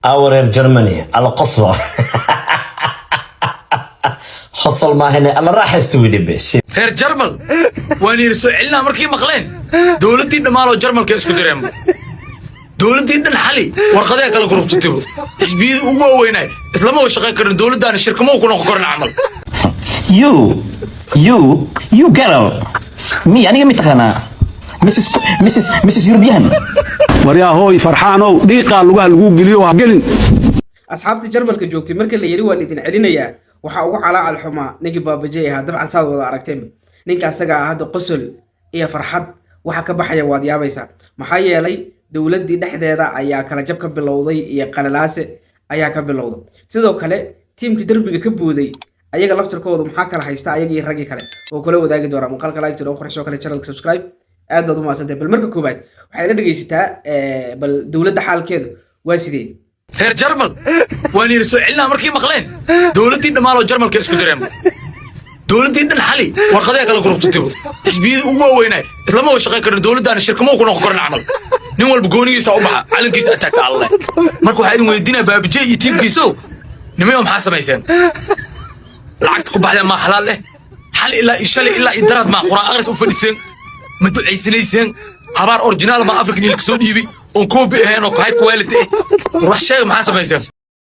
اور جرماني على قصوى حصل ما هنا انا راح استوي دبش غير جرمل وين يرسل لنا مركي مقلين دولتي دمالو جرمل كيسكو دريم دولتي دن حلي ورقدها كلا جروب تتبو حسبي هو ويناي اسلام هو شقي كرن دولتان الشركه ما كنا كورن عمل you girl مي يعني متقنا مسس يوروبيان وريا هوي فرحانو ديقا لوغا لوغو غليو هاغلين asxaabta jarmalka joogtay markii la yiri waa idin celinayaa waxa ugu calaacal xumaa ninkii baabajeeyaha dabcan saad wada aragteen ninka asaga ah hadda qosol iyo farxad waxa ka baxaya waad yaabaysaa maxaa yeelay dawladii dhexdeeda ayaa kala jab ka bilowday iyo qalalaase ayaa ka bilowday sidoo kale tiimkii darbiga ka booday ayaga laftirkooda maxaa kala haysta ayaga iyo ragii kale oo kala wadaagi doona muuqaalka like tiro qorxo kale channelka subscribe aad baad u mahadsantahay bal marka koobaad waxay la dhageysataa bal dawladda xaalkeedu waa sidee غير جرمل وين يرسل لنا مركي مقلين دولتي دمالو جرمل كيسكو دريم دولتي دن حلي ورقدها كلا جروب تتبو حسبي هو ويناي اسلام هو شقي كرن دولتان الشركه ما كنا كورن عمل nin walba goonigiisa u baxa calankiisa ataagta alle marka waxa idin weydiinaa baabijay iyo tiimkiiso nimayo maxaa samayseen lacagta ku baxday ma xalaal leh hal ilaa ishale ilaa idarad ma quraan aqris u fadhiiseen ma ducaysanaysan habar original ma african ilka soo dhiibay oo koobi ahayn oo high quality wax shay maxaa samayseen